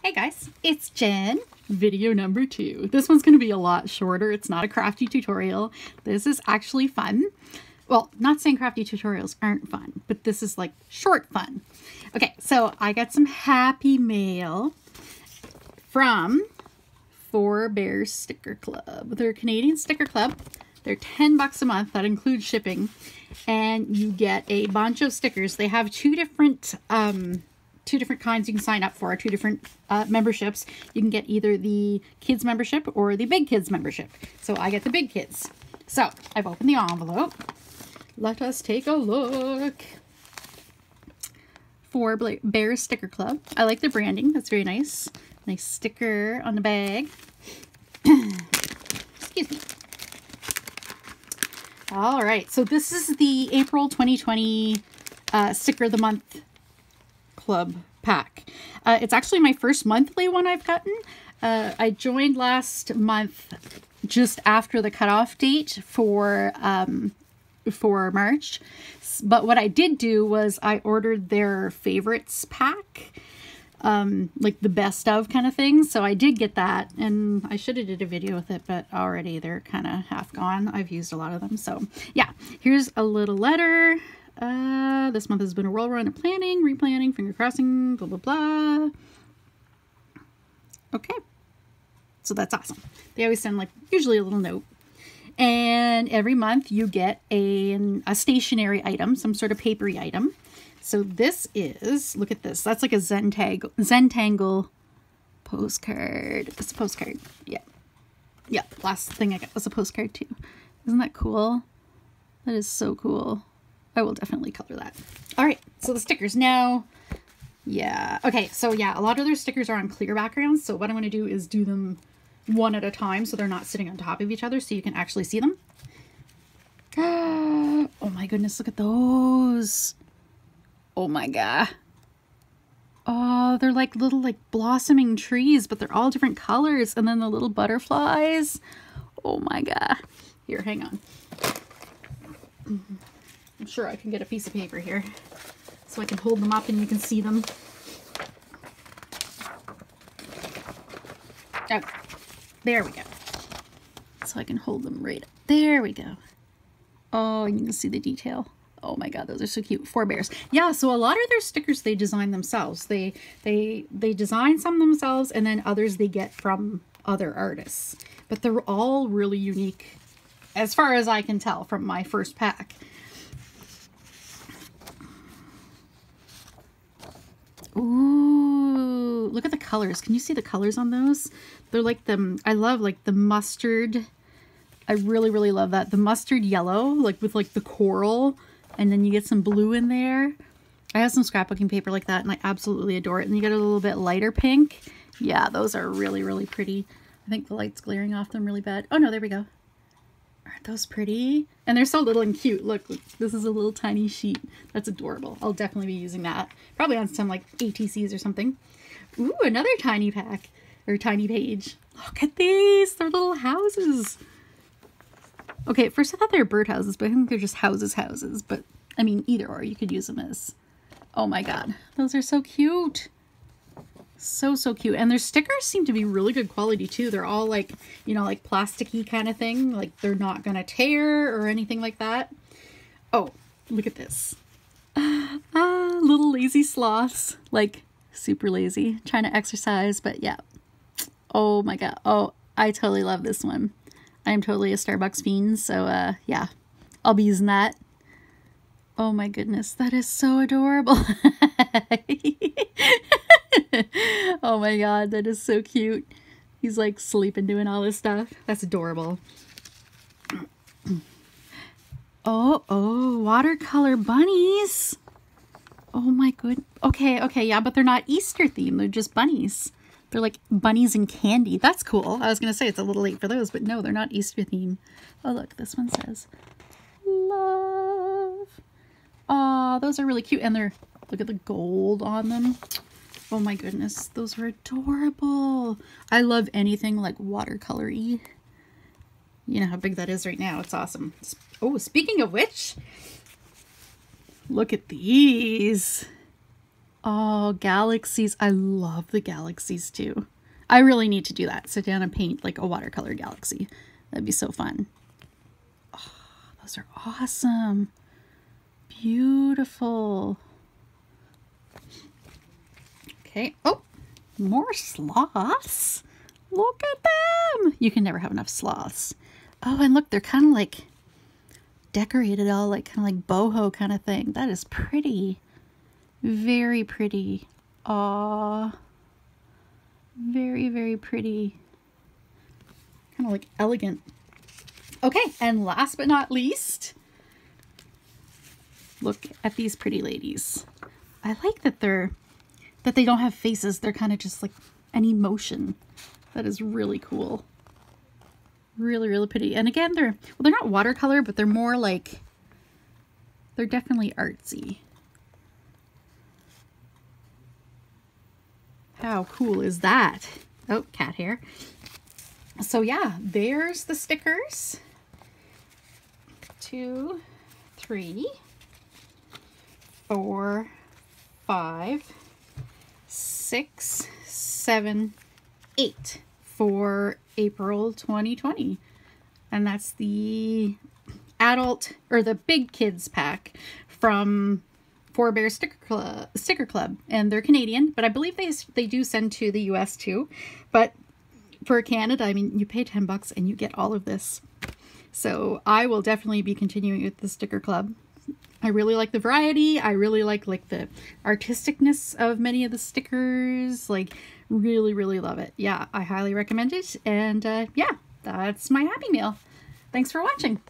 Hey guys, it's Jen. Video number 2. This one's going to be a lot shorter. It's not a crafty tutorial. This is actually fun. Well, not saying crafty tutorials aren't fun, but this is like short fun. Okay, so I got some happy mail from Four Bears Sticker Club. They're a Canadian sticker club. They're $10 a month. That includes shipping. And you get a bunch of stickers. They have two different kinds you can sign up for, two different memberships. You can get either the kids membership or the big kids membership. So I get the big kids. So I've opened the envelope. Let us take a look. Four Bears Sticker Club. I like the branding. That's very nice. Nice sticker on the bag. Excuse me. All right. So this is the April 2020 Sticker of the Month Club pack. It's actually my first monthly one I've gotten. I joined last month just after the cutoff date for March. But what I did do was I ordered their favorites pack, like the best of kind of thing. So I did get that, and I should have did a video with it, but already they're kind of half gone. I've used a lot of them. So yeah, here's a little letter. This month has been a whirlwind of planning, replanning, finger crossing, blah, blah, blah. Okay. So that's awesome. They always send, like, usually a little note. And every month you get a stationary item, some sort of papery item. So this is, look at this. That's like a Zentangle postcard. It's a postcard. Yeah. Yeah. Last thing I got was a postcard too. Isn't that cool? That is so cool. I will definitely color that. All right, so the stickers now. Yeah, okay, so yeah, a lot of their stickers are on clear backgrounds. So what I'm going to do is do them one at a time so they're not sitting on top of each other so you can actually see them. Oh my goodness, look at those. Oh my god. Oh, they're like little like blossoming trees, but they're all different colors. And then the little butterflies. Oh my god. Here, hang on. I'm sure I can get a piece of paper here so I can hold them up and you can see them. Okay, there we go. So I can hold them right up. There we go. Oh, and you can see the detail. Oh my god, those are so cute. Four Bears. Yeah, so a lot of their stickers they design themselves. They design some themselves, and then others they get from other artists. But they're all really unique as far as I can tell from my first pack. Ooh, look at the colors. Can you see the colors on those? They're like I love like the mustard. I really, really love that. The mustard yellow, like with like the coral, and then you get some blue in there. I have some scrapbooking paper like that, and I absolutely adore it. And you get a little bit lighter pink. Yeah, those are really, really pretty. I think the light's glaring off them really bad. Oh no, there we go. Aren't those pretty? And they're so little and cute. Look, this is a little tiny sheet. That's adorable. I'll definitely be using that. Probably on some like ATCs or something. Ooh, another tiny pack. Or tiny page. Look at these. They're little houses. Okay, at first I thought they were birdhouses, but I think they're just houses. But, I mean, either or. You could use them as... Oh my god. Those are so cute. So, so cute. And their stickers seem to be really good quality too. They're all like, you know, like plasticky kind of thing. Like they're not gonna tear or anything like that. Oh, look at this. Little lazy sloths. Like super lazy. Trying to exercise, but yeah. Oh my god. Oh, I totally love this one. I'm totally a Starbucks fiend, so yeah. I'll be using that. Oh my goodness, that is so adorable. Oh my god, that is so cute. He's like sleeping doing all this stuff. That's adorable. Oh, watercolor bunnies. Oh my good. Okay, yeah, but they're not Easter themed. They're just bunnies. They're like bunnies and candy. That's cool. I was going to say it's a little late for those, but no, they're not Easter themed. Oh, look, this one says love. Oh, those are really cute. And they're, look at the gold on them. Oh my goodness, those are adorable. I love anything like watercolor-y. You know how big that is right now. It's awesome. Oh, speaking of which, look at these. Oh, galaxies. I love the galaxies too. I really need to do that. Sit down and paint like a watercolor galaxy. That'd be so fun. Oh, those are awesome. Beautiful. Okay. Oh, more sloths. Look at them. You can never have enough sloths. Oh, and look, they're kind of like decorated all like kind of like boho kind of thing. That is pretty. Very pretty. Aw. Very, very pretty. Kind of like elegant. Okay, and last but not least, look at these pretty ladies. I like that they don't have faces. They're kind of just like an emotion. That is really cool. Really, really pretty. And again, they're not watercolor, but they're more like, they're definitely artsy. How cool is that? Oh, cat hair. So yeah, there's the stickers. 2, 3, 4, 5, 6, 7, 8 for April 2020. And that's the adult or the big kids pack from Four Bear Sticker Club, and they're Canadian, but I believe they do send to the US too. But for Canada, I mean, you pay $10 and you get all of this. So I will definitely be continuing with the sticker club. I really like the variety. I really like the artisticness of many of the stickers. Like, really, really love it. Yeah, I highly recommend it. And yeah, that's my Happy Mail. Thanks for watching.